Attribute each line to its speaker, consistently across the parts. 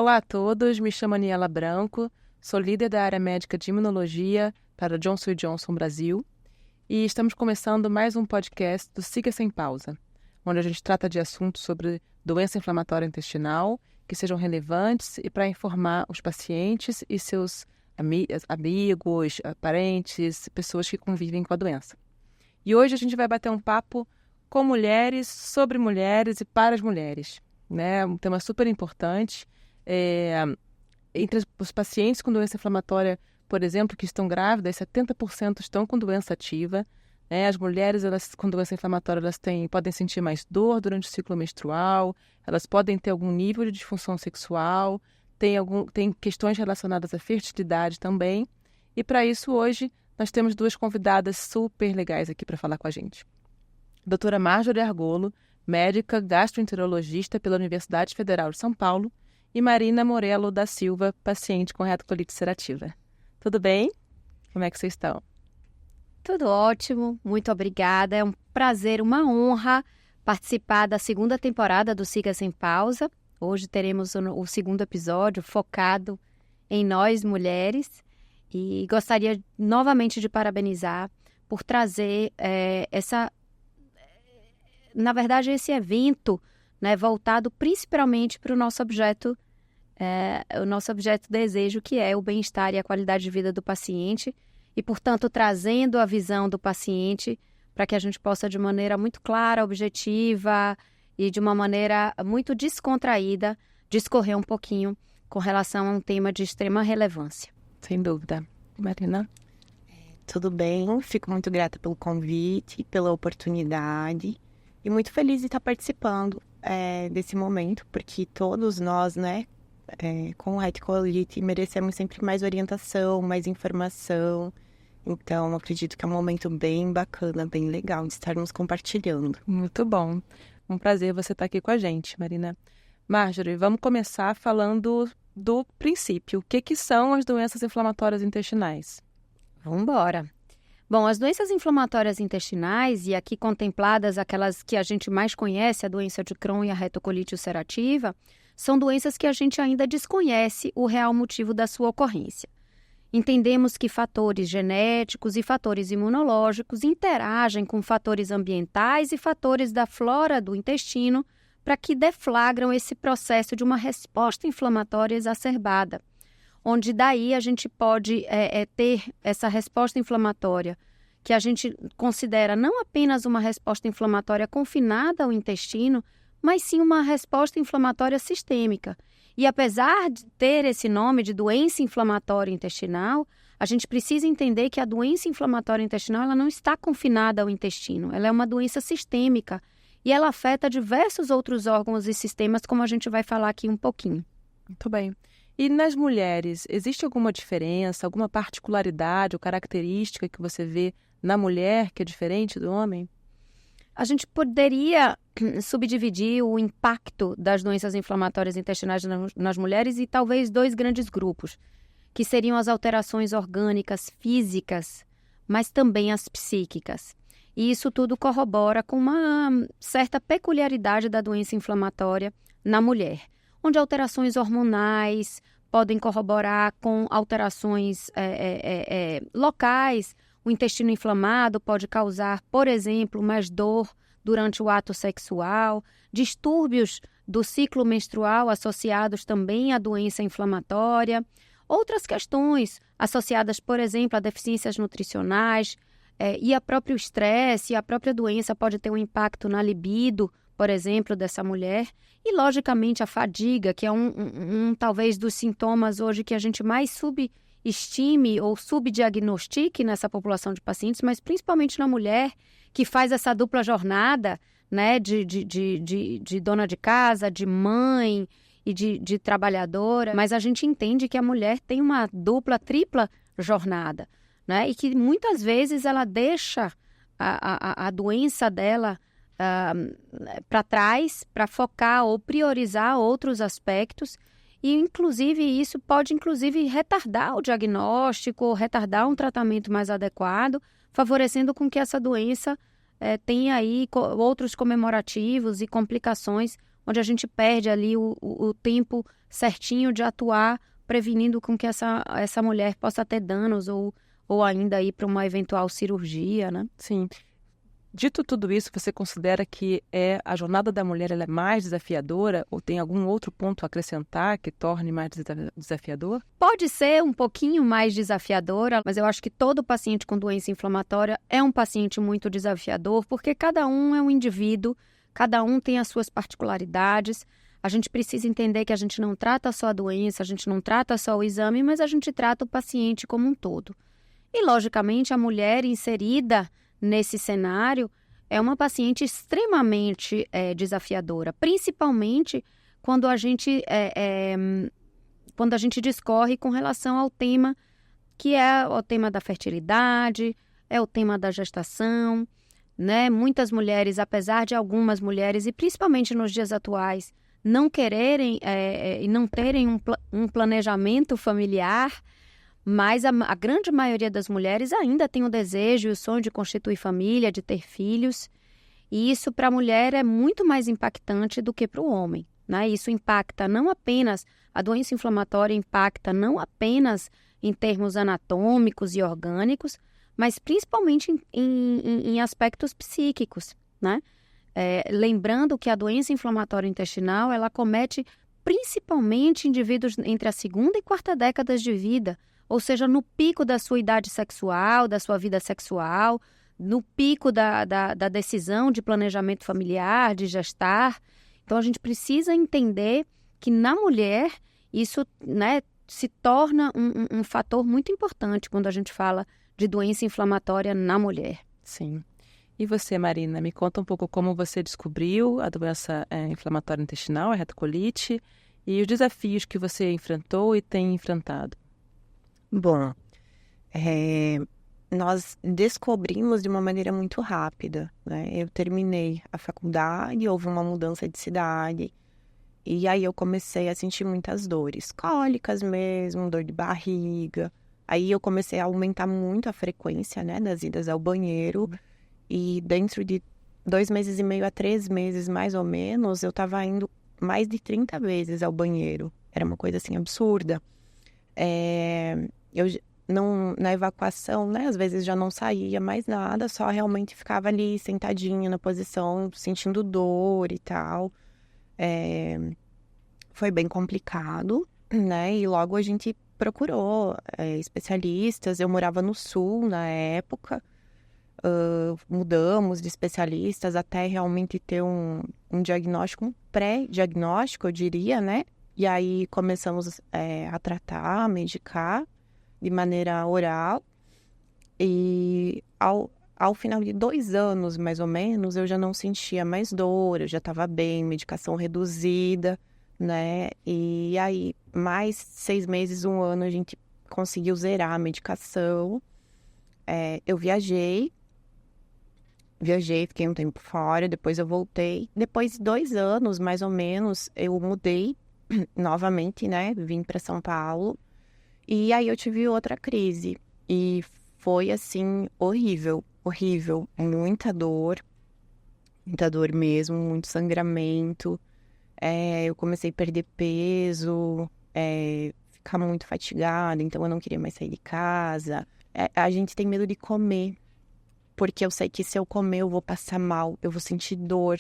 Speaker 1: Olá a todos, me chamo Aniela Branco, sou líder da área médica de imunologia para Johnson & Johnson Brasil e estamos começando mais um podcast do Siga Sem Pausa, onde a gente trata de assuntos sobre doença inflamatória intestinal que sejam relevantes e para informar os pacientes e seus amigos, parentes, pessoas que convivem com a doença. E hoje a gente vai bater um papo com mulheres, sobre mulheres e para as mulheres, né? Um tema super importante. Entre os pacientes com doença inflamatória, por exemplo, que estão grávidas, 70% estão com doença ativa. Né? As mulheres com doença inflamatória podem sentir mais dor durante o ciclo menstrual, elas podem ter algum nível de disfunção sexual, tem questões relacionadas à fertilidade também. E para isso, hoje, nós temos duas convidadas super legais aqui para falar com a gente. Doutora Marjorie Argolo, médica gastroenterologista pela Universidade Federal de São Paulo, e Marina Morello da Silva, paciente com retocolite ulcerativa. Tudo bem? Como é que vocês estão?
Speaker 2: Tudo ótimo, muito obrigada. É um prazer, uma honra participar da segunda temporada do Siga Sem Pausa. Hoje teremos o segundo episódio focado em nós, mulheres. E gostaria novamente de parabenizar por trazer esse evento, né, voltado principalmente para o nosso objeto desejo, que é o bem-estar e a qualidade de vida do paciente, e, portanto, trazendo a visão do paciente para que a gente possa, de maneira muito clara, objetiva e de uma maneira muito descontraída, discorrer um pouquinho com relação a um tema de extrema relevância.
Speaker 1: Sem dúvida. Marina?
Speaker 3: Tudo bem, fico muito grata pelo convite, pela oportunidade e muito feliz de estar participando desse momento, porque todos nós, né, com retocolite merecemos sempre mais orientação, mais informação. Então, acredito que é um momento bem bacana, bem legal de estarmos compartilhando.
Speaker 1: Muito bom. Um prazer você estar aqui com a gente, Marina. Marjorie, vamos começar falando do princípio. O que são as doenças inflamatórias intestinais?
Speaker 2: Vamos embora. Bom, as doenças inflamatórias intestinais, e aqui contempladas aquelas que a gente mais conhece, a doença de Crohn e a retocolite ulcerativa, são doenças que a gente ainda desconhece o real motivo da sua ocorrência. Entendemos que fatores genéticos e fatores imunológicos interagem com fatores ambientais e fatores da flora do intestino para que deflagram esse processo de uma resposta inflamatória exacerbada, onde daí a gente pode ter essa resposta inflamatória, que a gente considera não apenas uma resposta inflamatória confinada ao intestino, mas sim uma resposta inflamatória sistêmica. E apesar de ter esse nome de doença inflamatória intestinal, a gente precisa entender que a doença inflamatória intestinal ela não está confinada ao intestino, ela é uma doença sistêmica e ela afeta diversos outros órgãos e sistemas, como a gente vai falar aqui um pouquinho.
Speaker 1: Muito bem. E nas mulheres, existe alguma diferença, alguma particularidade ou característica que você vê na mulher que é diferente do homem?
Speaker 2: A gente poderia subdividir o impacto das doenças inflamatórias intestinais nas mulheres em talvez dois grandes grupos, que seriam as alterações orgânicas físicas, mas também as psíquicas. E isso tudo corrobora com uma certa peculiaridade da doença inflamatória na mulher, onde alterações hormonais podem corroborar com alterações locais. O intestino inflamado pode causar, por exemplo, mais dor durante o ato sexual, distúrbios do ciclo menstrual associados também à doença inflamatória, outras questões associadas, por exemplo, a deficiências nutricionais, e a próprio estresse, a própria doença pode ter um impacto na libido, por exemplo, dessa mulher, e logicamente a fadiga, que é talvez dos sintomas hoje que a gente mais subestime ou subdiagnostique nessa população de pacientes, mas principalmente na mulher que faz essa dupla jornada, né, de dona de casa, de mãe e de trabalhadora, mas a gente entende que a mulher tem uma dupla, tripla jornada, né, e que muitas vezes ela deixa a doença dela para trás, para focar ou priorizar outros aspectos. E, inclusive, isso pode, retardar o diagnóstico ou retardar um tratamento mais adequado, favorecendo com que essa doença tenha aí outros comemorativos e complicações onde a gente perde ali o tempo certinho de atuar, prevenindo com que essa mulher possa ter danos ou ainda ir para uma eventual cirurgia, né?
Speaker 1: Sim. Dito tudo isso, você considera que a jornada da mulher ela é mais desafiadora ou tem algum outro ponto a acrescentar que torne mais desafiador?
Speaker 2: Pode ser um pouquinho mais desafiadora, mas eu acho que todo paciente com doença inflamatória é um paciente muito desafiador, porque cada um é um indivíduo, cada um tem as suas particularidades. A gente precisa entender que a gente não trata só a doença, a gente não trata só o exame, mas a gente trata o paciente como um todo. E, logicamente, a mulher inserida nesse cenário é uma paciente extremamente desafiadora, principalmente quando a gente discorre com relação ao tema que é o tema da fertilidade, é o tema da gestação, né? Muitas mulheres, apesar de algumas mulheres, e principalmente nos dias atuais, não quererem e não terem um planejamento familiar, mas a grande maioria das mulheres ainda tem o desejo e o sonho de constituir família, de ter filhos. E isso para a mulher é muito mais impactante do que para o homem, né? Isso impacta não apenas, a doença inflamatória impacta não apenas em termos anatômicos e orgânicos, mas principalmente em aspectos psíquicos, né? Lembrando que a doença inflamatória intestinal, ela acomete principalmente indivíduos entre a segunda e quarta décadas de vida, ou seja, no pico da sua idade sexual, da sua vida sexual, no pico da decisão de planejamento familiar, de gestar. Então, a gente precisa entender que na mulher isso, né, se torna um fator muito importante quando a gente fala de doença inflamatória na mulher.
Speaker 1: Sim. E você, Marina, me conta um pouco como você descobriu a doença inflamatória intestinal, a retocolite, e os desafios que você enfrentou e tem enfrentado.
Speaker 3: Bom, nós descobrimos de uma maneira muito rápida, né? Eu terminei a faculdade, houve uma mudança de cidade, e aí eu comecei a sentir muitas dores, cólicas mesmo, dor de barriga. Aí eu comecei a aumentar muito a frequência, né, das idas ao banheiro, e dentro de 2 meses e meio a 3 meses, mais ou menos, eu estava indo mais de 30 vezes ao banheiro. Era uma coisa assim absurda. Eu não, na evacuação, né, às vezes já não saía mais nada, só realmente ficava ali sentadinha na posição, sentindo dor e tal. Foi bem complicado, né, e logo a gente procurou especialistas. Eu morava no sul na época, mudamos de especialistas até realmente ter um diagnóstico, um pré-diagnóstico, eu diria, né, e aí começamos a tratar, a medicar de maneira oral, e ao final de 2 anos, mais ou menos, eu já não sentia mais dor, eu já estava bem, medicação reduzida, né? E aí, mais 6 meses, 1 ano, a gente conseguiu zerar a medicação. Eu viajei, fiquei um tempo fora, depois eu voltei. Depois de 2 anos, mais ou menos, eu mudei novamente, né? Vim para São Paulo. E aí eu tive outra crise. E foi, assim, horrível, horrível. Muita dor mesmo, muito sangramento. Eu comecei a perder peso, ficar muito fatigada, então eu não queria mais sair de casa. A gente tem medo de comer, porque eu sei que se eu comer eu vou passar mal, eu vou sentir dor,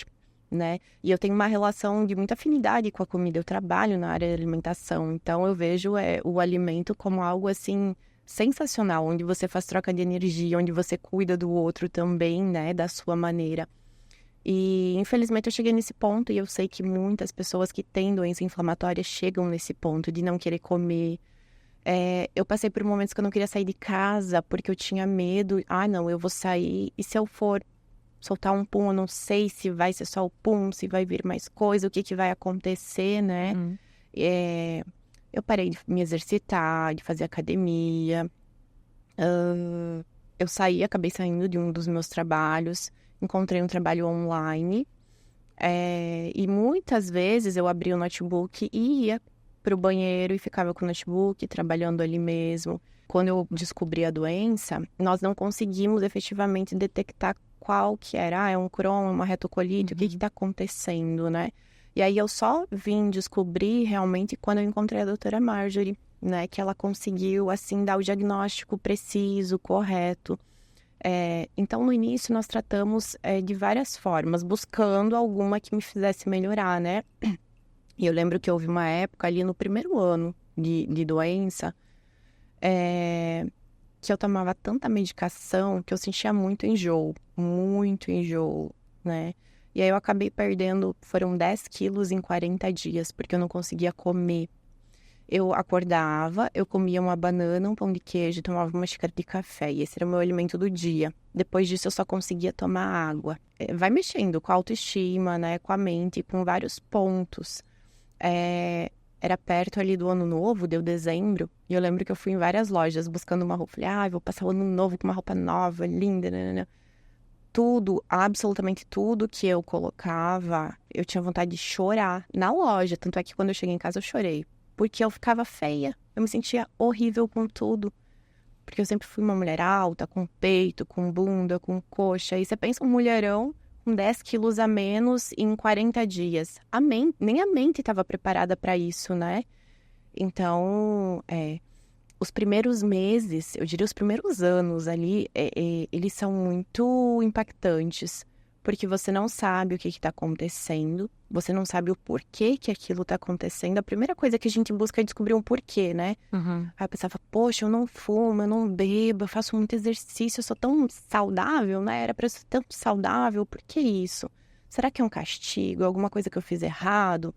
Speaker 3: né? E eu tenho uma relação de muita afinidade com a comida, eu trabalho na área de alimentação, então eu vejo o alimento como algo assim sensacional, onde você faz troca de energia, onde você cuida do outro também, né, da sua maneira. E infelizmente eu cheguei nesse ponto, e eu sei que muitas pessoas que têm doença inflamatória chegam nesse ponto de não querer comer. Eu passei por momentos que eu não queria sair de casa porque eu tinha medo. Não, eu vou sair e se eu for soltar um pum, eu não sei se vai ser só o pum, se vai vir mais coisa, o que vai acontecer, né? Eu parei de me exercitar, de fazer academia. Eu acabei saindo de um dos meus trabalhos, encontrei um trabalho online. E muitas vezes eu abria o notebook e ia para o banheiro e ficava com o notebook, trabalhando ali mesmo. Quando eu descobri a doença, nós não conseguimos efetivamente detectar qual que era. É um Crohn, uma retocolite, o que está acontecendo, né? E aí eu só vim descobrir realmente quando eu encontrei a doutora Marjorie, né? Que ela conseguiu, assim, dar o diagnóstico preciso, correto. Então, no início, nós tratamos de várias formas, buscando alguma que me fizesse melhorar, né? E eu lembro que houve uma época ali no primeiro ano de doença, que eu tomava tanta medicação que eu sentia muito enjoo, né? E aí eu acabei perdendo, foram 10 quilos em 40 dias, porque eu não conseguia comer. Eu acordava, eu comia uma banana, um pão de queijo, tomava uma xícara de café, e esse era o meu alimento do dia. Depois disso, eu só conseguia tomar água. Vai mexendo com a autoestima, né, com a mente, com vários pontos. Era perto ali do ano novo, deu dezembro, e eu lembro que eu fui em várias lojas buscando uma roupa. Falei, vou passar o ano novo com uma roupa nova, linda, né? Tudo, absolutamente tudo que eu colocava, eu tinha vontade de chorar na loja. Tanto é que quando eu cheguei em casa eu chorei. Porque eu ficava feia. Eu me sentia horrível com tudo. Porque eu sempre fui uma mulher alta, com peito, com bunda, com coxa. E você pensa um mulherão com 10 quilos a menos em 40 dias. Nem a mente estava preparada para isso, né? Então, os primeiros meses, eu diria os primeiros anos ali, eles são muito impactantes, porque você não sabe o que está acontecendo, você não sabe o porquê que aquilo está acontecendo. A primeira coisa que a gente busca é descobrir um porquê, né?
Speaker 1: Uhum.
Speaker 3: Aí eu pensava, poxa, eu não fumo, eu não bebo, eu faço muito exercício, eu sou tão saudável, né? Era para eu ser tão saudável, por que isso? Será que é um castigo, alguma coisa que eu fiz errado?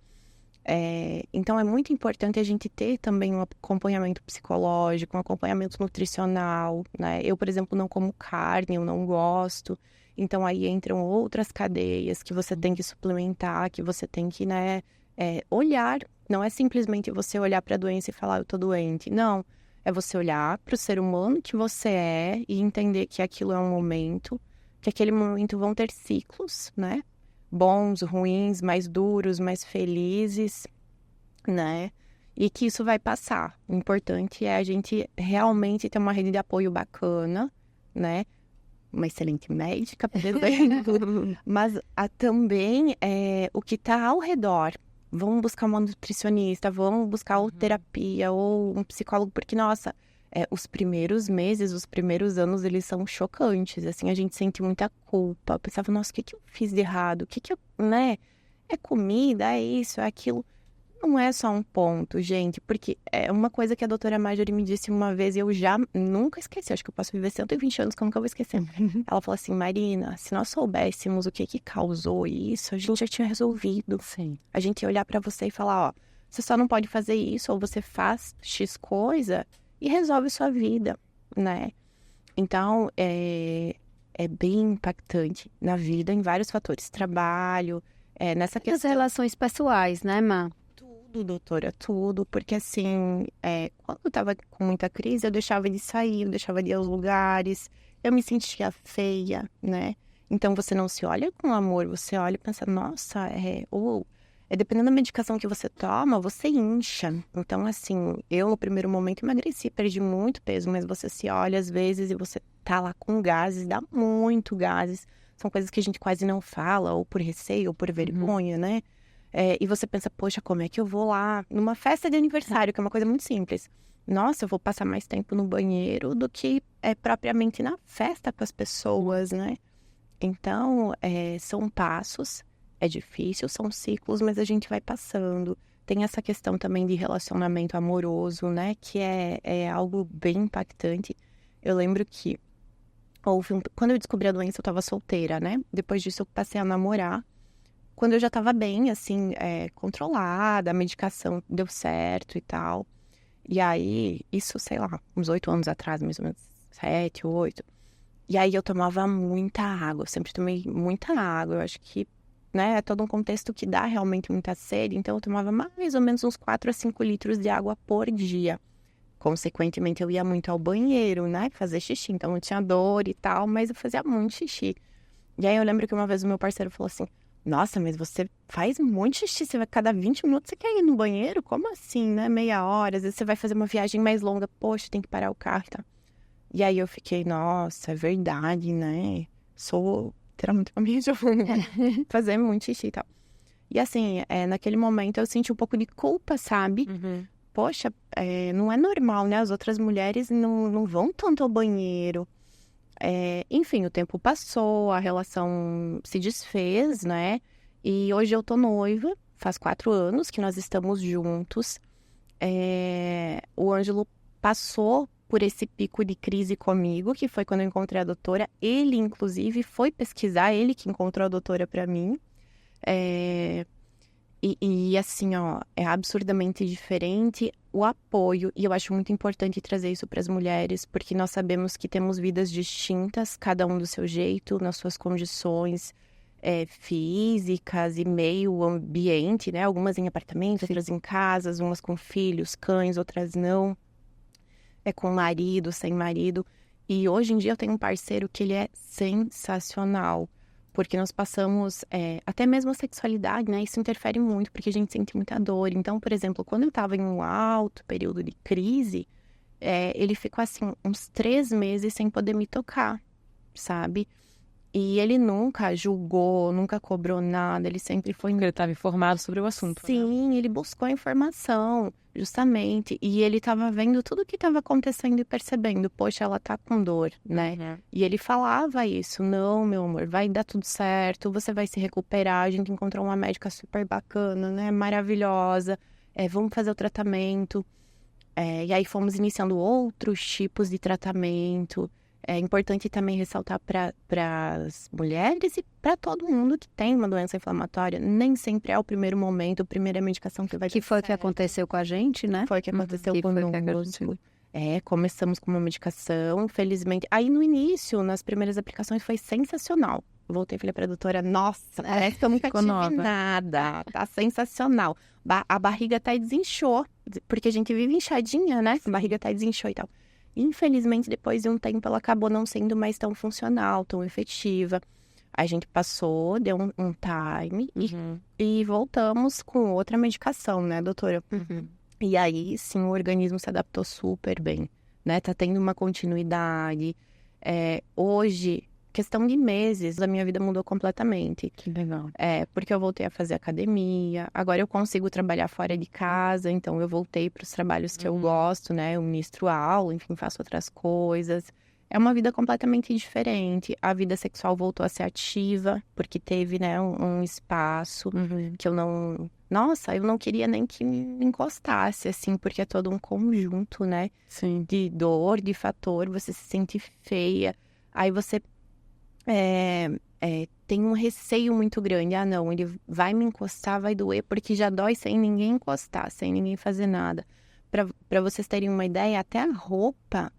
Speaker 3: Então, é muito importante a gente ter também um acompanhamento psicológico, um acompanhamento nutricional, né? Eu, por exemplo, não como carne, eu não gosto. Então, aí entram outras cadeias que você tem que suplementar, que você tem que, né, olhar. Não é simplesmente você olhar para a doença e falar, eu tô doente. Não, é você olhar para o ser humano que você é e entender que aquilo é um momento, que aquele momento vão ter ciclos, né? Bons, ruins, mais duros, mais felizes, né? E que isso vai passar. O importante é a gente realmente ter uma rede de apoio bacana, né? Uma excelente médica, por exemplo. Mas também o que está ao redor. Vamos buscar uma nutricionista, vamos buscar ou terapia ou um psicólogo, porque, nossa, os primeiros meses, os primeiros anos, eles são chocantes, assim, a gente sente muita culpa. Eu pensava, nossa, o que eu fiz de errado? O que eu, né? É comida, é isso, é aquilo. Não é só um ponto, gente, porque é uma coisa que a doutora Marjorie me disse uma vez e eu já nunca esqueci. Acho que eu posso viver 120 anos que eu nunca vou esquecer. Ela falou assim, Marina, se nós soubéssemos o que causou isso, a gente já tinha resolvido.
Speaker 1: Sim.
Speaker 3: A gente ia olhar pra você e falar, ó, você só não pode fazer isso, ou você faz X coisa e resolve sua vida, né? Então, é bem impactante na vida em vários fatores. Trabalho, nessa
Speaker 2: As
Speaker 3: questão...
Speaker 2: relações pessoais, né, Má?
Speaker 3: Tudo, doutora, tudo. Porque, assim, quando eu tava com muita crise, eu deixava de sair, eu deixava de ir aos lugares. Eu me sentia feia, né? Então, você não se olha com amor, você olha e pensa, nossa, dependendo da medicação que você toma, você incha. Então, assim, eu no primeiro momento emagreci, perdi muito peso, mas você se olha às vezes e você tá lá com gases, dá muito gases. São coisas que a gente quase não fala, ou por receio, ou por vergonha, né? E você pensa, poxa, como é que eu vou lá numa festa de aniversário, que é uma coisa muito simples. Nossa, eu vou passar mais tempo no banheiro do que propriamente na festa com as pessoas, né? Então, são passos, é difícil, são ciclos, mas a gente vai passando. Tem essa questão também de relacionamento amoroso, né? Que é algo bem impactante. Eu lembro que quando eu descobri a doença, eu tava solteira, né? Depois disso, eu passei a namorar. Quando eu já tava bem, assim, controlada, a medicação deu certo e tal. E aí, isso, sei lá, uns 8 anos atrás, mais ou menos, 7, 8. E aí eu tomava muita água, eu sempre tomei muita água. Eu acho que, né, é todo um contexto que dá realmente muita sede. Então eu tomava mais ou menos uns 4 a 5 litros de água por dia. Consequentemente, eu ia muito ao banheiro, né, fazer xixi. Então eu tinha dor e tal, mas eu fazia muito xixi. E aí eu lembro que uma vez o meu parceiro falou assim, nossa, mas você faz muito xixi, você vai cada 20 minutos, você quer ir no banheiro? Como assim, né? Meia hora, às vezes você vai fazer uma viagem mais longa, poxa, tem que parar o carro e tal. E aí eu fiquei, nossa, é verdade, né? Sou literalmente uma minha fazer muito xixi e tal. E assim, naquele momento eu senti um pouco de culpa, sabe? Poxa, não é normal, né? As outras mulheres não vão tanto ao banheiro. Enfim, o tempo passou, a relação se desfez, né? E hoje eu tô noiva, faz 4 anos que nós estamos juntos. O Ângelo passou por esse pico de crise comigo, que foi quando eu encontrei a doutora. Ele, inclusive, foi pesquisar, ele que encontrou a doutora pra mim. E assim, ó, é absurdamente diferente o apoio. E eu acho muito importante trazer isso para as mulheres, porque nós sabemos que temos vidas distintas, cada um do seu jeito, nas suas condições físicas e meio ambiente, né? Algumas em apartamento, outras em casas, umas com filhos, cães, outras não. Com marido, sem marido. E hoje em dia eu tenho um parceiro que ele é sensacional. Porque nós passamos, até mesmo a sexualidade, né? Isso interfere muito, porque a gente sente muita dor. Então, por exemplo, quando eu tava em um alto período de crise, ele ficou, assim, uns 3 meses sem poder me tocar, sabe? E ele nunca julgou, nunca cobrou nada, ele sempre foi...
Speaker 1: Ele estava informado sobre o assunto.
Speaker 3: Sim, ele buscou a informação, justamente. E ele estava vendo tudo o que estava acontecendo e percebendo, poxa, ela tá com dor, né? E ele falava isso, não, meu amor, vai dar tudo certo, você vai se recuperar, a gente encontrou uma médica super bacana, né? Maravilhosa, vamos fazer o tratamento. E aí fomos iniciando outros tipos de tratamento. É importante também ressaltar para as mulheres e para todo mundo que tem uma doença inflamatória. Nem sempre é o primeiro momento, a primeira medicação que vai...
Speaker 2: Que foi o que aconteceu com a gente, né?
Speaker 3: Foi o que aconteceu conosco. Começamos com uma medicação, infelizmente. Aí no início, nas primeiras aplicações, foi sensacional. Voltei e falei para a doutora, nossa, parece que eu nunca tive nada. Tá sensacional. A barriga até desinchou, porque a gente vive inchadinha, né? A barriga até desinchou e tal. Infelizmente, depois de um tempo, ela acabou não sendo mais tão funcional, tão efetiva. A gente passou, deu um time e voltamos com outra medicação, né, doutora? E aí, sim, o organismo se adaptou super bem, né? Tá tendo uma continuidade. Hoje, questão de meses, a minha vida mudou completamente.
Speaker 1: Que legal.
Speaker 3: Porque eu voltei a fazer academia, agora eu consigo trabalhar fora de casa, então eu voltei para os trabalhos que eu gosto, né? Eu ministro aula, enfim, faço outras coisas. É uma vida completamente diferente. A vida sexual voltou a ser ativa, porque teve, né, um espaço que eu não... Nossa, eu não queria nem que me encostasse, assim, porque é todo um conjunto, né?
Speaker 1: Sim.
Speaker 3: De dor, de fator, você se sente feia. Aí você tem um receio muito grande. Ah, não, ele vai me encostar, vai doer, porque já dói sem ninguém encostar, sem ninguém fazer nada. Para vocês terem uma ideia, até a roupa,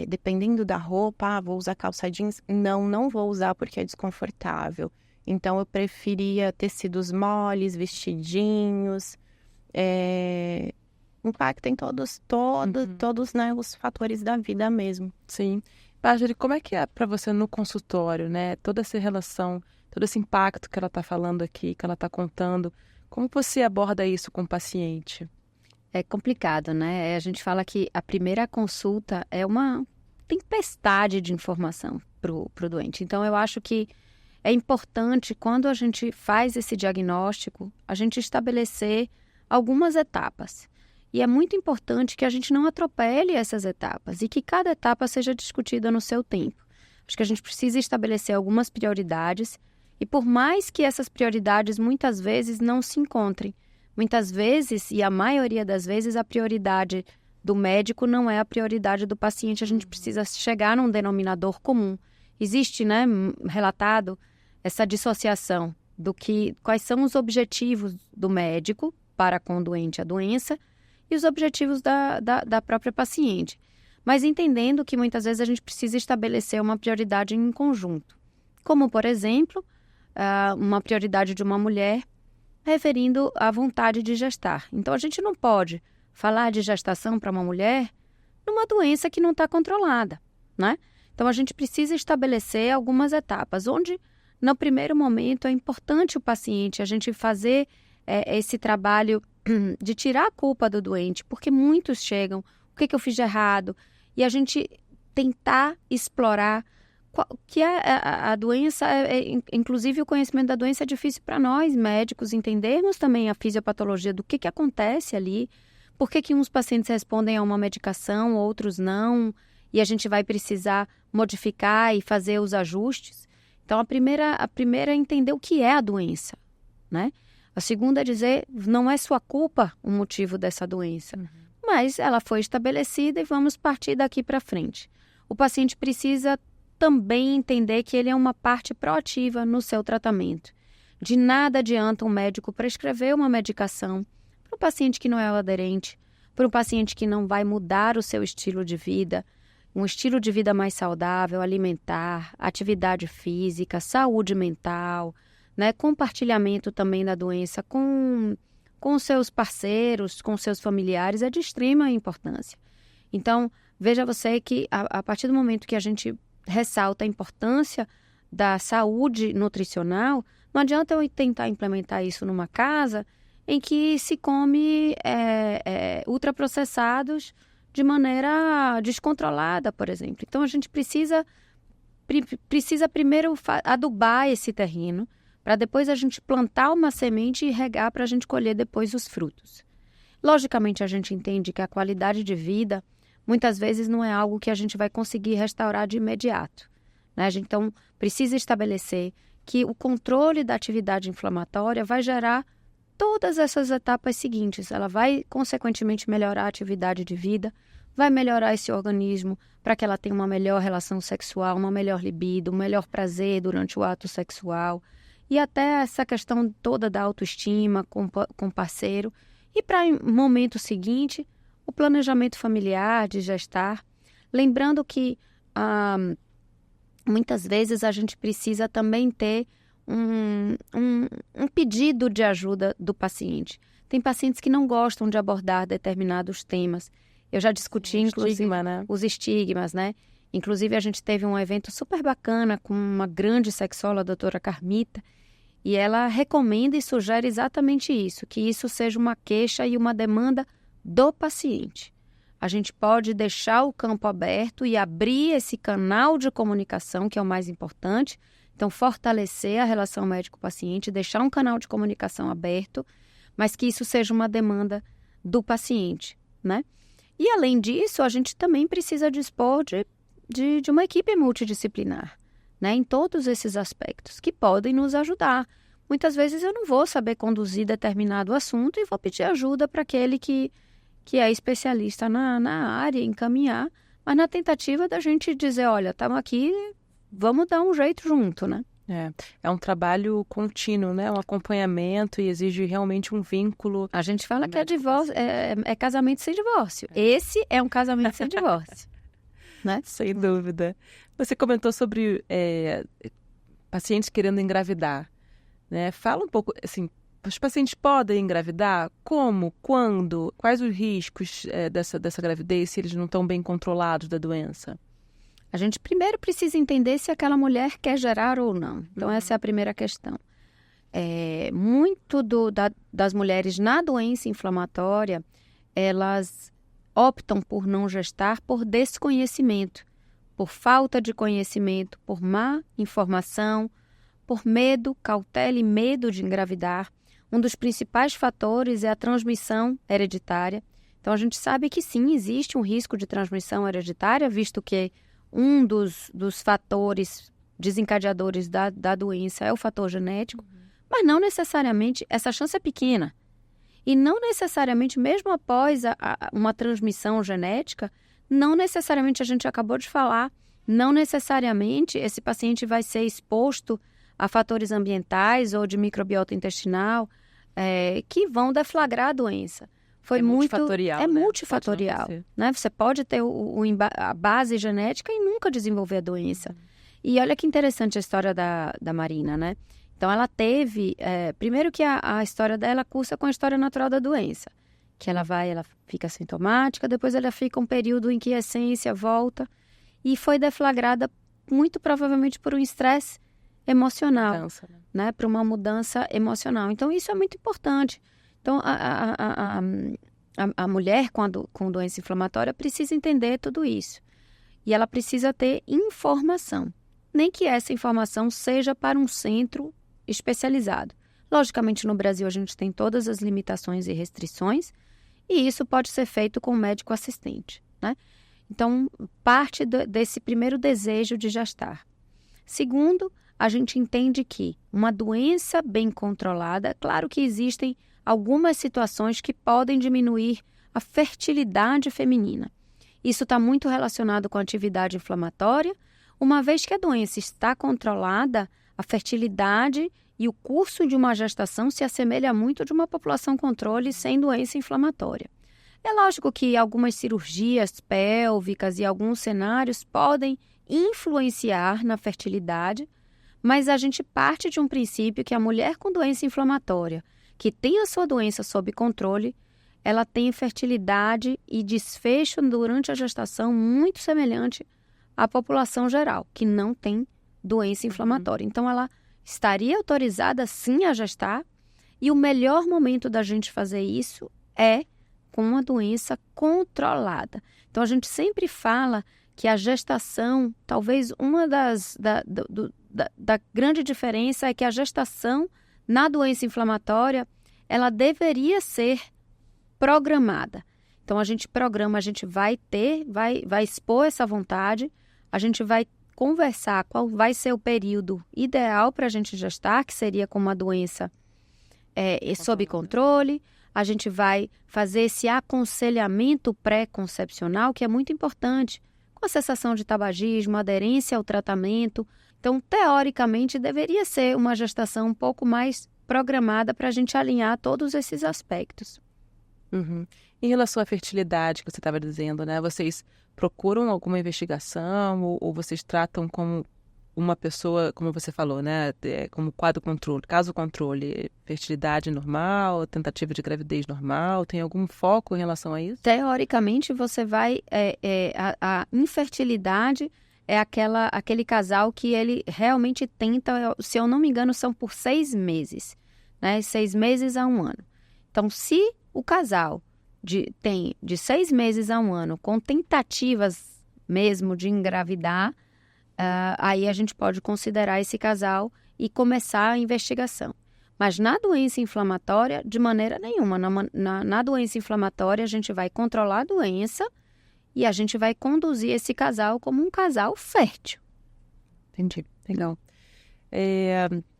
Speaker 3: dependendo da roupa, vou usar calça jeans. Não vou usar porque é desconfortável. Então, eu preferia tecidos moles, vestidinhos. Impacta em todos, né, os fatores da vida mesmo.
Speaker 1: Sim. Marjorie, como é que é para você no consultório, né? Toda essa relação, todo esse impacto que ela está falando aqui, que ela está contando, como você aborda isso com o paciente?
Speaker 2: É complicado, né? A gente fala que a primeira consulta é uma tempestade de informação pro doente. Então, eu acho que é importante, quando a gente faz esse diagnóstico, a gente estabelecer algumas etapas. E é muito importante que a gente não atropele essas etapas e que cada etapa seja discutida no seu tempo. Acho que a gente precisa estabelecer algumas prioridades e por mais que essas prioridades muitas vezes não se encontrem, muitas vezes, e a maioria das vezes, a prioridade do médico não é a prioridade do paciente. A gente precisa chegar num denominador comum. Existe, né, relatado essa dissociação quais são os objetivos do médico para com o doente a doença e os objetivos da própria paciente. Mas entendendo que muitas vezes a gente precisa estabelecer uma prioridade em conjunto. Como, por exemplo, uma prioridade de uma mulher referindo à vontade de gestar. Então, a gente não pode falar de gestação para uma mulher numa doença que não está controlada, né? Então, a gente precisa estabelecer algumas etapas, onde, no primeiro momento, é importante o paciente, a gente fazer esse trabalho de tirar a culpa do doente, porque muitos chegam, o que eu fiz de errado? E a gente tentar explorar que a doença, inclusive o conhecimento da doença é difícil para nós, médicos, entendermos também a fisiopatologia do que acontece ali, por que uns pacientes respondem a uma medicação, outros não, e a gente vai precisar modificar e fazer os ajustes. Então, a primeira é entender o que é a doença, né? A segunda é dizer, não é sua culpa o motivo dessa doença, mas ela foi estabelecida e vamos partir daqui para frente. O paciente precisa também entender que ele é uma parte proativa no seu tratamento. De nada adianta um médico prescrever uma medicação para um paciente que não é aderente, para um paciente que não vai mudar o seu estilo de vida, um estilo de vida mais saudável, alimentar, atividade física, saúde mental, né, compartilhamento também da doença com seus parceiros, com seus familiares, é de extrema importância. Então, veja você que a partir do momento que a gente ressalta a importância da saúde nutricional, não adianta eu tentar implementar isso numa casa em que se come ultraprocessados de maneira descontrolada, por exemplo. Então, a gente precisa primeiro adubar esse terreno, para depois a gente plantar uma semente e regar para a gente colher depois os frutos. Logicamente, a gente entende que a qualidade de vida, muitas vezes, não é algo que a gente vai conseguir restaurar de imediato, né? A gente, então, precisa estabelecer que o controle da atividade inflamatória vai gerar todas essas etapas seguintes. Ela vai, consequentemente, melhorar a atividade de vida, vai melhorar esse organismo para que ela tenha uma melhor relação sexual, uma melhor libido, um melhor prazer durante o ato sexual, e até essa questão toda da autoestima com o parceiro. E para o momento seguinte, o planejamento familiar, de gestar. Lembrando que muitas vezes a gente precisa também ter um pedido de ajuda do paciente. Tem pacientes que não gostam de abordar determinados temas. Eu já discuti, inclusive, os estigmas, né? Inclusive, a gente teve um evento super bacana com uma grande sexóloga, a doutora Carmita, e ela recomenda e sugere exatamente isso, que isso seja uma queixa e uma demanda do paciente. A gente pode deixar o campo aberto e abrir esse canal de comunicação, que é o mais importante. Então, fortalecer a relação médico-paciente, deixar um canal de comunicação aberto, mas que isso seja uma demanda do paciente, né? E, além disso, a gente também precisa dispor de uma equipe multidisciplinar, né, em todos esses aspectos, que podem nos ajudar. Muitas vezes eu não vou saber conduzir determinado assunto e vou pedir ajuda para aquele que é especialista na área, encaminhar, mas na tentativa da gente dizer, olha, estamos aqui, vamos dar um jeito junto, né?
Speaker 1: É um trabalho contínuo, né? Um acompanhamento e exige realmente um vínculo.
Speaker 2: A gente fala que é divórcio, é casamento sem divórcio. Esse é um casamento sem divórcio. Né?
Speaker 1: Sem dúvida. Você comentou sobre pacientes querendo engravidar, né? Fala um pouco, assim, os pacientes podem engravidar? Como? Quando? Quais os riscos dessa gravidez se eles não estão bem controlados da doença?
Speaker 2: A gente primeiro precisa entender se aquela mulher quer gerar ou não. Então, essa é a primeira questão. Muito das mulheres na doença inflamatória, elas optam por não gestar por desconhecimento, por falta de conhecimento, por má informação, por medo, cautela e medo de engravidar. Um dos principais fatores é a transmissão hereditária. Então, a gente sabe que sim, existe um risco de transmissão hereditária, visto que um dos fatores desencadeadores da doença é o fator genético, mas não necessariamente, essa chance é pequena. E não necessariamente, mesmo após uma transmissão genética, não necessariamente, a gente acabou de falar, não necessariamente esse paciente vai ser exposto a fatores ambientais ou de microbiota intestinal que vão deflagrar a doença.
Speaker 1: Multifatorial.
Speaker 2: É multifatorial, né? Você pode ter a base genética e nunca desenvolver a doença. E olha que interessante a história da Marina, né? Então, ela teve... primeiro que a história dela cursa com a história natural da doença. Que ela fica sintomática, depois ela fica um período em que a essência volta. E foi deflagrada muito provavelmente por um estresse emocional.
Speaker 1: Mudança,
Speaker 2: né? Por uma mudança emocional. Então, isso é muito importante. Então, a mulher com doença inflamatória precisa entender tudo isso. E ela precisa ter informação. nem que essa informação seja para um centro especializado. Logicamente, no Brasil, a gente tem todas as limitações e restrições, e isso pode ser feito com o médico assistente, né? Então, parte desse primeiro desejo de gestar. Segundo, a gente entende que uma doença bem controlada, claro que existem algumas situações que podem diminuir a fertilidade feminina. Isso está muito relacionado com a atividade inflamatória. Uma vez que a doença está controlada, a fertilidade e o curso de uma gestação se assemelha muito de uma população controle sem doença inflamatória. É lógico que algumas cirurgias pélvicas e alguns cenários podem influenciar na fertilidade, mas a gente parte de um princípio que a mulher com doença inflamatória, que tem a sua doença sob controle, ela tem fertilidade e desfecho durante a gestação muito semelhante à população geral, que não tem doença inflamatória. Então, ela estaria autorizada, sim, a gestar, e o melhor momento da gente fazer isso é com uma doença controlada. Então, a gente sempre fala que a gestação, talvez uma da grande diferença é que a gestação na doença inflamatória, ela deveria ser programada. Então, a gente programa, a gente vai expor essa vontade, a gente vai conversar qual vai ser o período ideal para a gente gestar, que seria com uma doença sob controle. A gente vai fazer esse aconselhamento pré-concepcional, que é muito importante, com a cessação de tabagismo, aderência ao tratamento. Então, teoricamente, deveria ser uma gestação um pouco mais programada para a gente alinhar todos esses aspectos.
Speaker 1: Uhum. Em relação à fertilidade que você estava dizendo, né? Vocês procuram alguma investigação ou vocês tratam como uma pessoa, como você falou, né? Como caso controle, fertilidade normal, tentativa de gravidez normal, tem algum foco em relação a isso?
Speaker 2: Teoricamente, você vai... a infertilidade é aquele casal que ele realmente tenta, se eu não me engano, são por 6 meses, né? 6 meses a 1 ano. Então, se o casal tem de 6 meses a 1 ano com tentativas mesmo de engravidar, aí a gente pode considerar esse casal e começar a investigação. Mas na doença inflamatória, de maneira nenhuma. Na doença inflamatória, a gente vai controlar a doença e a gente vai conduzir esse casal como um casal fértil.
Speaker 1: Entendi, legal.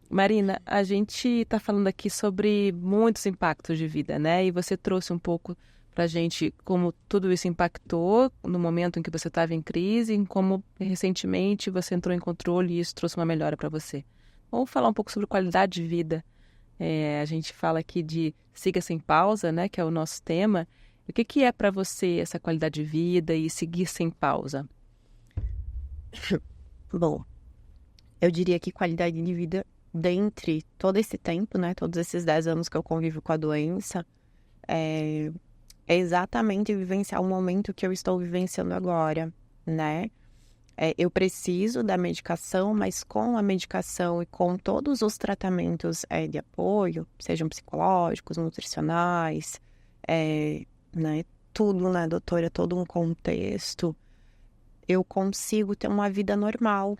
Speaker 1: Marina, a gente está falando aqui sobre muitos impactos de vida, né? E você trouxe um pouco para a gente como tudo isso impactou no momento em que você estava em crise, em como recentemente você entrou em controle e isso trouxe uma melhora para você. Vamos falar um pouco sobre qualidade de vida. A gente fala aqui de Siga Sem Pausa, né? Que é o nosso tema. O que é para você essa qualidade de vida e seguir sem pausa?
Speaker 3: Bom, eu diria que qualidade de vida, dentre todo esse tempo, né, todos esses 10 anos que eu convivo com a doença, é exatamente vivenciar o momento que eu estou vivenciando agora, né? Eu preciso da medicação, mas com a medicação e com todos os tratamentos de apoio, sejam psicológicos, nutricionais, né, tudo, né, doutora, todo um contexto, eu consigo ter uma vida normal,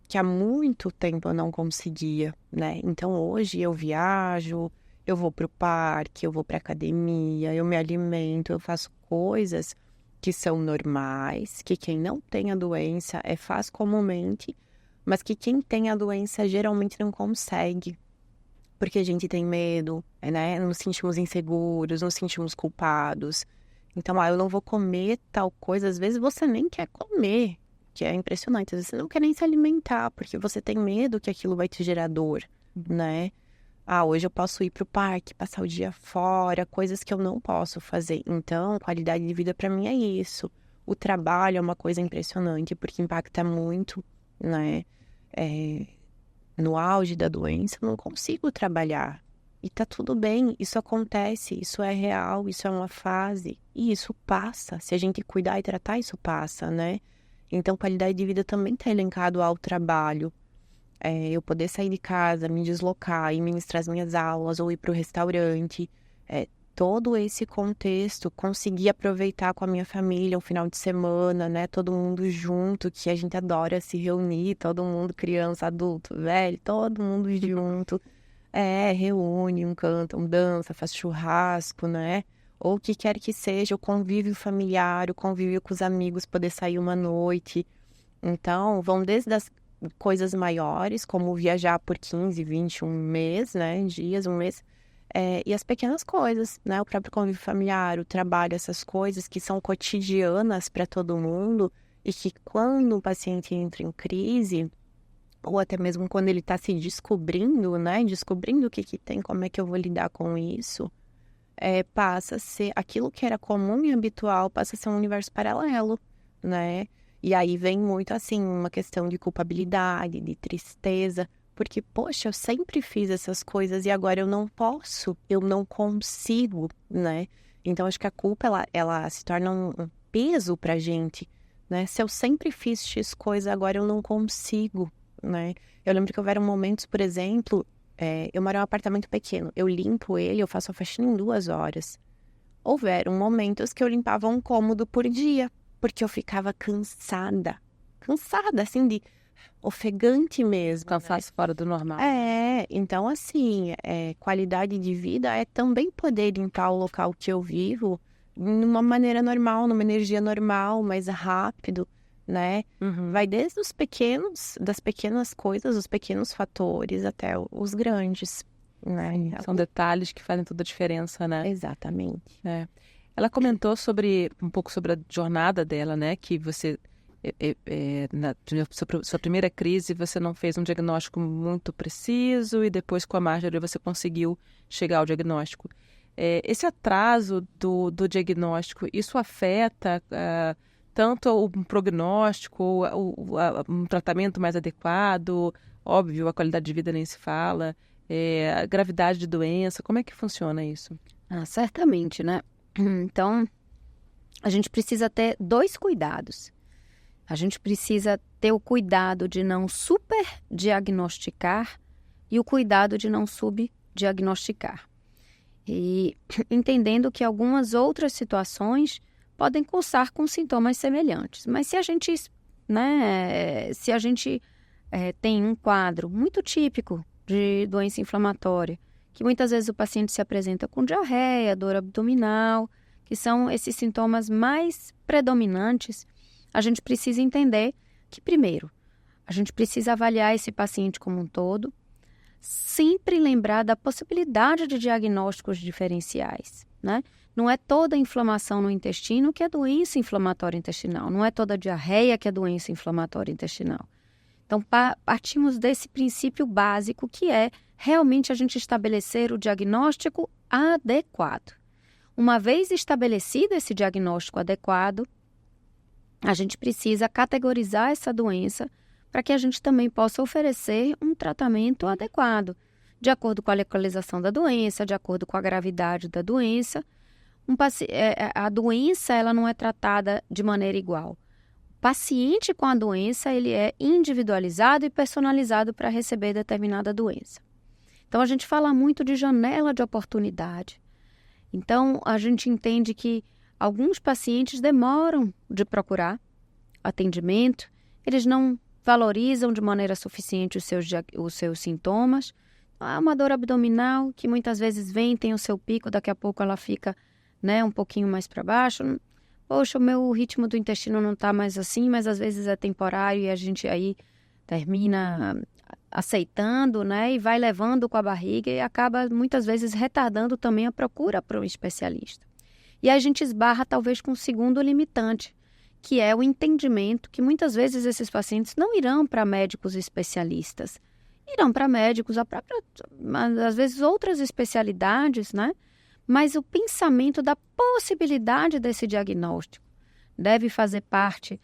Speaker 3: que há muito tempo eu não conseguia, né? Então, hoje eu viajo, eu vou para o parque, eu vou para a academia, eu me alimento, eu faço coisas que são normais, que quem não tem a doença faz comumente, mas que quem tem a doença geralmente não consegue. Porque a gente tem medo, né? Nos sentimos inseguros, nos sentimos culpados. Então, eu não vou comer tal coisa. Às vezes você nem quer comer, que é impressionante. Às vezes você não quer nem se alimentar, porque você tem medo que aquilo vai te gerar dor, né? Hoje eu posso ir pro parque, passar o dia fora, coisas que eu não posso fazer. Então, qualidade de vida para mim é isso. O trabalho é uma coisa impressionante, porque impacta muito, né? No auge da doença, eu não consigo trabalhar. E tá tudo bem, isso acontece, isso é real, isso é uma fase. E isso passa, se a gente cuidar e tratar, isso passa, né? Então, qualidade de vida também tá elencado ao trabalho. Eu poder sair de casa, me deslocar e ministrar as minhas aulas, ou ir pro restaurante. todo esse contexto, conseguir aproveitar com a minha família o final de semana, né? Todo mundo junto, que a gente adora se reunir, todo mundo, criança, adulto, velho, todo mundo junto. Reúne, canta, dança, faz churrasco, né? Ou o que quer que seja, o convívio familiar, o convívio com os amigos, poder sair uma noite. Então, vão desde as coisas maiores, como viajar por 15, 20, um mês, né? Dias, um mês. E as pequenas coisas, né? O próprio convívio familiar, o trabalho, essas coisas que são cotidianas para todo mundo e que quando o paciente entra em crise, ou até mesmo quando ele está se descobrindo, né? Descobrindo o que tem, como é que eu vou lidar com isso, passa a ser aquilo que era comum e habitual, passa a ser um universo paralelo, né? E aí vem muito, assim, uma questão de culpabilidade, de tristeza, porque, poxa, eu sempre fiz essas coisas e agora eu não posso, eu não consigo, né? Então, acho que a culpa, ela se torna um peso pra gente, né? Se eu sempre fiz X coisa, agora eu não consigo, né? Eu lembro que houveram momentos, por exemplo, eu moro em um apartamento pequeno, eu limpo ele, eu faço a faxina em 2 horas. Houveram momentos que eu limpava um cômodo por dia, porque eu ficava cansada, assim, de ofegante mesmo.
Speaker 1: Cansaço fora do normal.
Speaker 3: Então assim, qualidade de vida é também poder limpar o local que eu vivo de uma maneira normal, numa energia normal, mais rápido, né? Vai desde das pequenas coisas, os pequenos fatores, até os grandes, né?
Speaker 1: São detalhes que fazem toda a diferença, né?
Speaker 3: Exatamente.
Speaker 1: Ela comentou um pouco sobre a jornada dela, né? Que você, na sua primeira crise, você não fez um diagnóstico muito preciso e depois com a Marjorie você conseguiu chegar ao diagnóstico. Esse atraso do diagnóstico, isso afeta tanto o prognóstico, um tratamento mais adequado, óbvio, a qualidade de vida nem se fala, a gravidade de doença, como é que funciona isso?
Speaker 2: Certamente, né? Então, a gente precisa ter 2 cuidados. A gente precisa ter o cuidado de não superdiagnosticar e o cuidado de não subdiagnosticar. E entendendo que algumas outras situações podem cursar com sintomas semelhantes. Mas se a gente, tem um quadro muito típico de doença inflamatória, que muitas vezes o paciente se apresenta com diarreia, dor abdominal, que são esses sintomas mais predominantes, a gente precisa entender que, primeiro, a gente precisa avaliar esse paciente como um todo, sempre lembrar da possibilidade de diagnósticos diferenciais, né? Não é toda inflamação no intestino que é doença inflamatória intestinal, não é toda diarreia que é doença inflamatória intestinal. Então, partimos desse princípio básico que é realmente a gente estabelecer o diagnóstico adequado. Uma vez estabelecido esse diagnóstico adequado, a gente precisa categorizar essa doença para que a gente também possa oferecer um tratamento adequado, de acordo com a localização da doença, de acordo com a gravidade da doença. A doença ela não é tratada de maneira igual. O paciente com a doença ele é individualizado e personalizado para receber determinada doença. Então, a gente fala muito de janela de oportunidade. Então, a gente entende que alguns pacientes demoram de procurar atendimento, eles não valorizam de maneira suficiente os seus sintomas. Há uma dor abdominal que muitas vezes vem, tem o seu pico, daqui a pouco ela fica, um pouquinho mais para baixo. Poxa, o meu ritmo do intestino não está mais assim, mas às vezes é temporário e a gente aí termina aceitando, e vai levando com a barriga e acaba muitas vezes retardando também a procura para um especialista. E aí a gente esbarra talvez com um segundo limitante, que é o entendimento que muitas vezes esses pacientes não irão para médicos especialistas, irão para médicos, às vezes outras especialidades, mas o pensamento da possibilidade desse diagnóstico deve fazer parte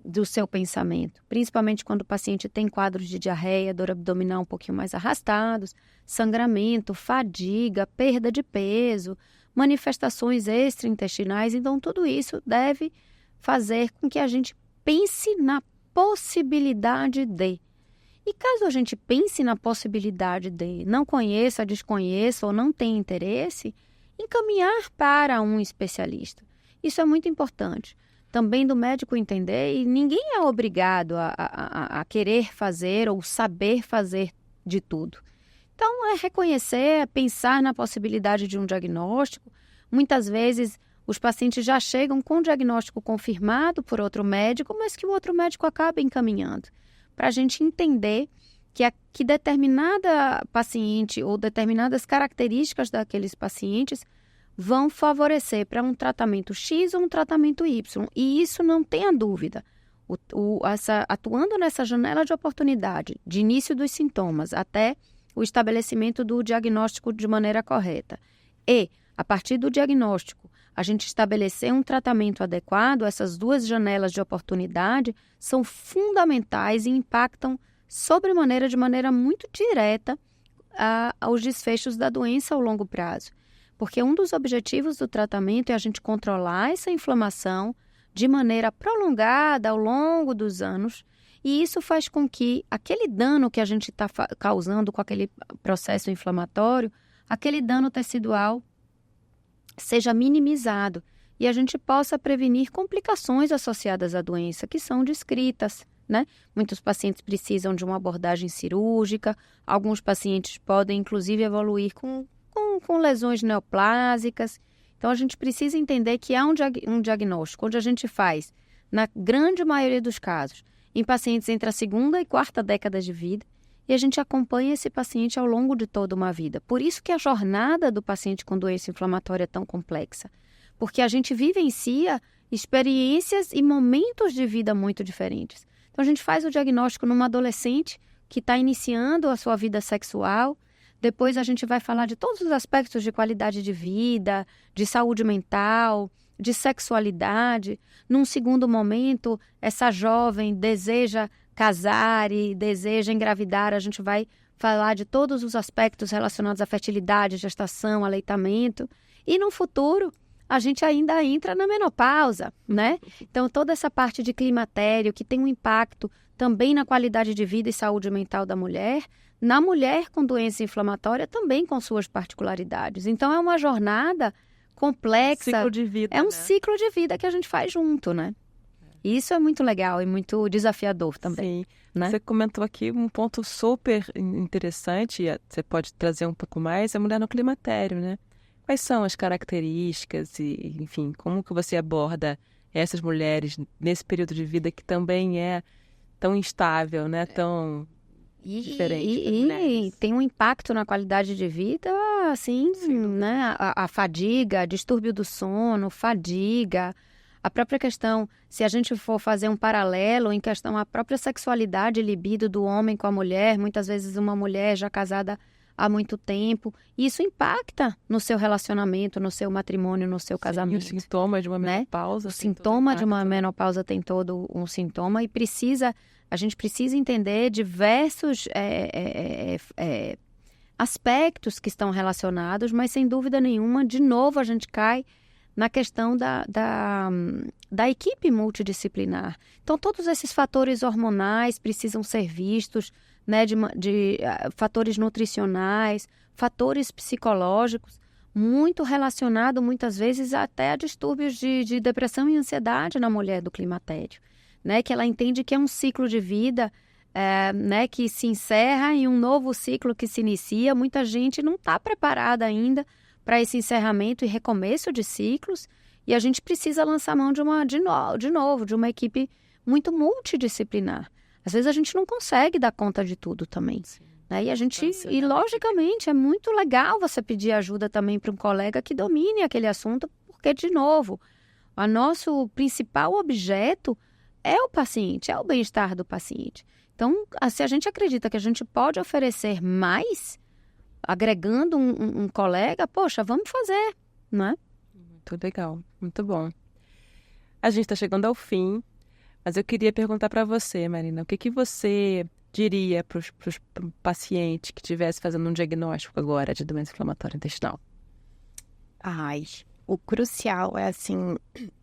Speaker 2: do seu pensamento, principalmente quando o paciente tem quadros de diarreia, dor abdominal um pouquinho mais arrastados, sangramento, fadiga, perda de peso, manifestações extraintestinais. Então, tudo isso deve fazer com que a gente pense na possibilidade de. E caso a gente pense na possibilidade de, não conheça, desconheça ou não tenha interesse, encaminhar para um especialista. Isso é muito importante. Também do médico entender, e ninguém é obrigado a querer fazer ou saber fazer de tudo. Então, é reconhecer, é pensar na possibilidade de um diagnóstico. Muitas vezes, os pacientes já chegam com o diagnóstico confirmado por outro médico, mas que o outro médico acaba encaminhando. Para a gente entender que determinada paciente ou determinadas características daqueles pacientes vão favorecer para um tratamento X ou um tratamento Y. E isso não tenha dúvida. Atuando nessa janela de oportunidade, de início dos sintomas até o estabelecimento do diagnóstico de maneira correta. E, a partir do diagnóstico, a gente estabelecer um tratamento adequado, essas duas janelas de oportunidade são fundamentais e impactam de maneira muito direta aos desfechos da doença ao longo prazo. Porque um dos objetivos do tratamento é a gente controlar essa inflamação de maneira prolongada ao longo dos anos, e isso faz com que aquele dano que a gente está causando com aquele processo inflamatório, aquele dano tecidual seja minimizado e a gente possa prevenir complicações associadas à doença que são descritas, né? Muitos pacientes precisam de uma abordagem cirúrgica, alguns pacientes podem inclusive evoluir com lesões neoplásicas. Então, a gente precisa entender que há um diagnóstico onde a gente faz, na grande maioria dos casos, em pacientes entre a segunda e quarta década de vida, e a gente acompanha esse paciente ao longo de toda uma vida. Por isso que a jornada do paciente com doença inflamatória é tão complexa, porque a gente vivencia experiências e momentos de vida muito diferentes. Então, a gente faz o diagnóstico numa adolescente que está iniciando a sua vida sexual. Depois a gente vai falar de todos os aspectos de qualidade de vida, de saúde mental, de sexualidade. Num segundo momento, essa jovem deseja casar e deseja engravidar. A gente vai falar de todos os aspectos relacionados à fertilidade, gestação, aleitamento. E no futuro, a gente ainda entra na menopausa, né? Então, toda essa parte de climatério que tem um impacto também na qualidade de vida e saúde mental da mulher, na mulher com doença inflamatória também com suas particularidades. Então, é uma jornada complexa.
Speaker 1: Ciclo de vida,
Speaker 2: é um ciclo de vida que a gente faz junto, né? E isso é muito legal e muito desafiador também.
Speaker 1: Sim.
Speaker 2: Né?
Speaker 1: Você comentou aqui um ponto super interessante, e você pode trazer um pouco mais, a mulher no climatério, né? Quais são as características e, enfim, como que você aborda essas mulheres nesse período de vida que também é tão instável, né? Tão diferente das mulheres.
Speaker 2: E tem um impacto na qualidade de vida, assim, né? A fadiga, distúrbio do sono, fadiga, a própria questão, se a gente for fazer um paralelo em questão à própria sexualidade e libido do homem com a mulher, muitas vezes uma mulher já casada há muito tempo, e isso impacta no seu relacionamento, no seu matrimônio, no seu casamento.
Speaker 1: Sim, o sintoma de uma menopausa.
Speaker 2: O sintoma de uma menopausa tem todo um sintoma e a gente precisa entender diversos aspectos que estão relacionados, mas sem dúvida nenhuma, de novo, a gente cai na questão da equipe multidisciplinar. Então, todos esses fatores hormonais precisam ser vistos, né, de fatores nutricionais, fatores psicológicos, muito relacionado, muitas vezes, até a distúrbios de depressão e ansiedade na mulher do climatério, né, que ela entende que é um ciclo de vida, né, que se encerra e um novo ciclo que se inicia. Muita gente não está preparada ainda para esse encerramento e recomeço de ciclos, e a gente precisa lançar mão de uma equipe muito multidisciplinar. Às vezes a gente não consegue dar conta de tudo também. Né? E logicamente, é muito legal você pedir ajuda também para um colega que domine aquele assunto, porque, de novo, o nosso principal objeto é o paciente, é o bem-estar do paciente. Então, se a gente acredita que a gente pode oferecer mais, agregando um colega, poxa, vamos fazer, né?
Speaker 1: Muito legal, muito bom. A gente está chegando ao fim, mas eu queria perguntar para você, Marina, o que você diria para o paciente que estivesse fazendo um diagnóstico agora de doença inflamatória intestinal?
Speaker 3: O crucial é, assim,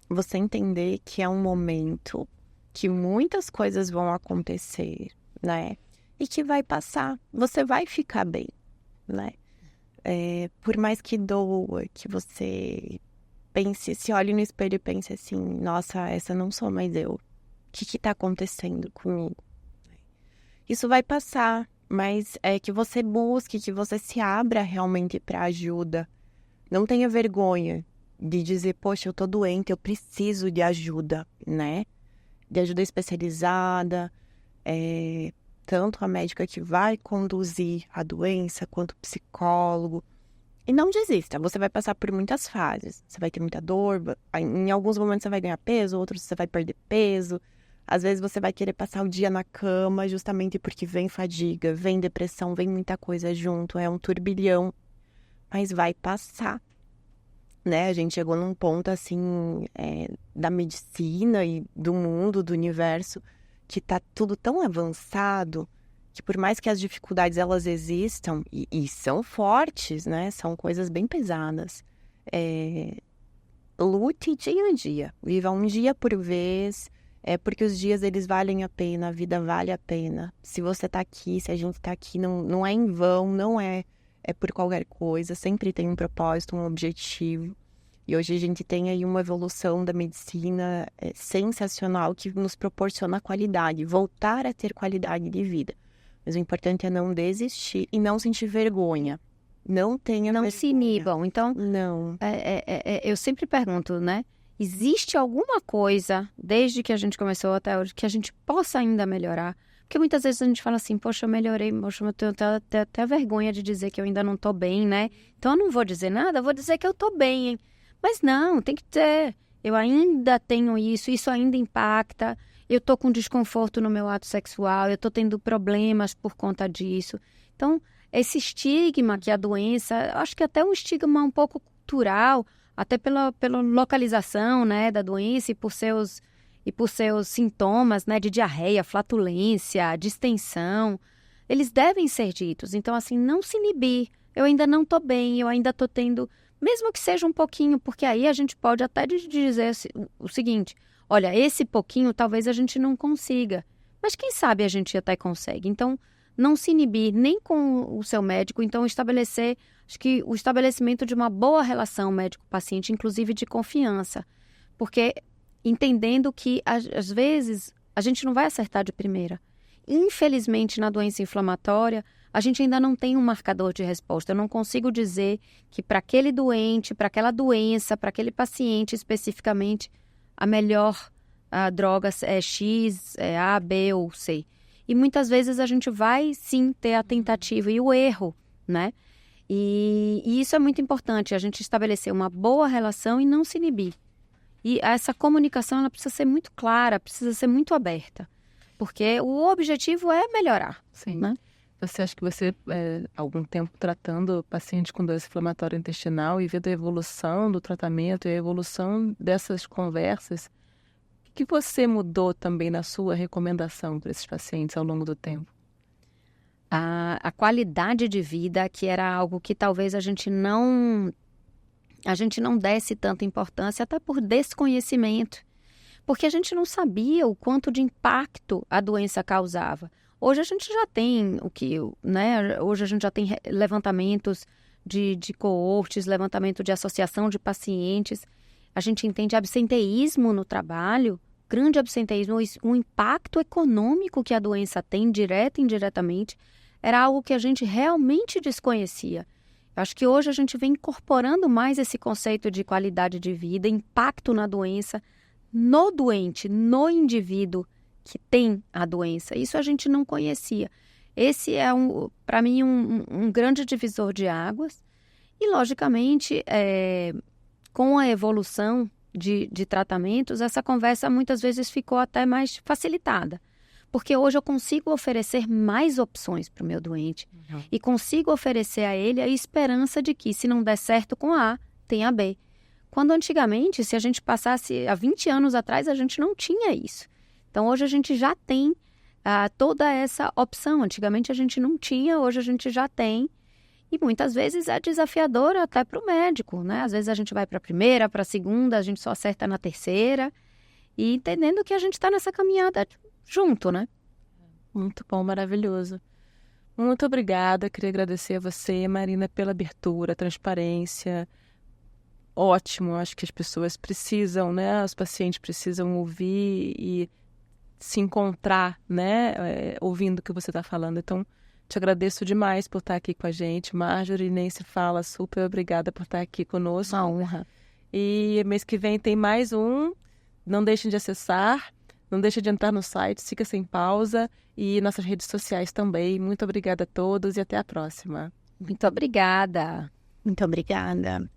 Speaker 3: você entender que é um momento que muitas coisas vão acontecer, né? E que vai passar, você vai ficar bem, né? por mais que doa, que você pense, se olhe no espelho e pense assim, nossa, essa não sou mais eu. O que tá acontecendo comigo? Isso vai passar, mas é que você busque, que você se abra realmente para ajuda. Não tenha vergonha de dizer, poxa, eu tô doente, eu preciso de ajuda, né? De ajuda especializada, tanto a médica que vai conduzir a doença, quanto o psicólogo. E não desista, você vai passar por muitas fases. Você vai ter muita dor, em alguns momentos você vai ganhar peso, outros você vai perder peso. Às vezes você vai querer passar o dia na cama, justamente porque vem fadiga, vem depressão, vem muita coisa junto, é um turbilhão. Mas vai passar, né? A gente chegou num ponto, assim, da medicina e do mundo, do universo, que tá tudo tão avançado, que por mais que as dificuldades elas existam, e são fortes, né? São coisas bem pesadas. Lute dia a dia, viva um dia por vez, porque os dias eles valem a pena, a vida vale a pena. Se você tá aqui, se a gente tá aqui, não é em vão, não é por qualquer coisa, sempre tem um propósito, um objetivo. E hoje a gente tem aí uma evolução da medicina sensacional que nos proporciona qualidade, voltar a ter qualidade de vida. Mas o importante é não desistir e não sentir vergonha. Não tenha vergonha.
Speaker 2: Não se inibam. Então,
Speaker 3: não.
Speaker 2: Eu sempre pergunto, né? Existe alguma coisa, desde que a gente começou até hoje, que a gente possa ainda melhorar? Porque muitas vezes a gente fala assim, poxa, eu melhorei, poxa, eu tenho até vergonha de dizer que eu ainda não tô bem, né? Então eu não vou dizer nada, eu vou dizer que eu tô bem, hein? Mas não, tem que ter. Eu ainda tenho isso ainda impacta. Eu tô com desconforto no meu ato sexual, eu tô tendo problemas por conta disso. Então, esse estigma que a doença, eu acho que até um estigma um pouco cultural, até pela localização, né, da doença e por seus sintomas, né, de diarreia, flatulência, distensão, eles devem ser ditos. Então, assim, não se inibir. Eu ainda não tô bem, eu ainda tô tendo, mesmo que seja um pouquinho, porque aí a gente pode até dizer o seguinte, olha, esse pouquinho talvez a gente não consiga, mas quem sabe a gente até consegue. Então, não se inibir nem com o seu médico, então estabelecer, acho que o estabelecimento de uma boa relação médico-paciente, inclusive de confiança, porque entendendo que, às vezes, a gente não vai acertar de primeira. Infelizmente, na doença inflamatória, a gente ainda não tem um marcador de resposta. Eu não consigo dizer que para aquele doente, para aquela doença, para aquele paciente especificamente, a melhor droga é X, é A, B ou C. E muitas vezes a gente vai, sim, ter a tentativa e o erro, né? E isso é muito importante, a gente estabelecer uma boa relação e não se inibir. E essa comunicação ela precisa ser muito clara, precisa ser muito aberta. Porque o objetivo é melhorar.
Speaker 1: Sim.
Speaker 2: Né?
Speaker 1: Você acha que você, há algum tempo tratando paciente com doença inflamatória intestinal e vendo a evolução do tratamento e a evolução dessas conversas, o que você mudou também na sua recomendação para esses pacientes ao longo do tempo?
Speaker 2: A qualidade de vida, que era algo que talvez a gente não desse tanta importância, até por desconhecimento. Porque a gente não sabia o quanto de impacto a doença causava. Hoje a gente já tem né? Hoje a gente já tem levantamentos de coortes, levantamento de associação de pacientes. A gente entende absenteísmo no trabalho, grande absenteísmo, o impacto econômico que a doença tem, direta e indiretamente, era algo que a gente realmente desconhecia. Eu acho que hoje a gente vem incorporando mais esse conceito de qualidade de vida, impacto na doença, no doente, no indivíduo que tem a doença. Isso a gente não conhecia. Esse é, para mim, um grande divisor de águas. E, logicamente, com a evolução de tratamentos, essa conversa muitas vezes ficou até mais facilitada. Porque hoje eu consigo oferecer mais opções para o meu doente. Uhum. E consigo oferecer a ele a esperança de que, se não der certo com A, tem a B. Quando antigamente, se a gente passasse há 20 anos atrás, a gente não tinha isso. Então, hoje a gente já tem toda essa opção. Antigamente a gente não tinha, hoje a gente já tem. E muitas vezes é desafiador até para o médico, né? Às vezes a gente vai para a primeira, para a segunda, a gente só acerta na terceira. E entendendo que a gente está nessa caminhada junto, né?
Speaker 1: Muito bom, maravilhoso. Muito obrigada. Queria agradecer a você, Marina, pela abertura, transparência. Ótimo. Acho que as pessoas precisam, né? Os pacientes precisam ouvir e se encontrar, né? Ouvindo o que você está falando. Então, te agradeço demais por estar aqui com a gente. Marjorie, nem se fala. Super obrigada por estar aqui conosco.
Speaker 2: Uma honra.
Speaker 1: E mês que vem tem mais um. Não deixem de acessar. Não deixem de entrar no site Siga Sem Pausa e nossas redes sociais também. Muito obrigada a todos e até a próxima.
Speaker 2: Muito obrigada.
Speaker 3: Muito obrigada.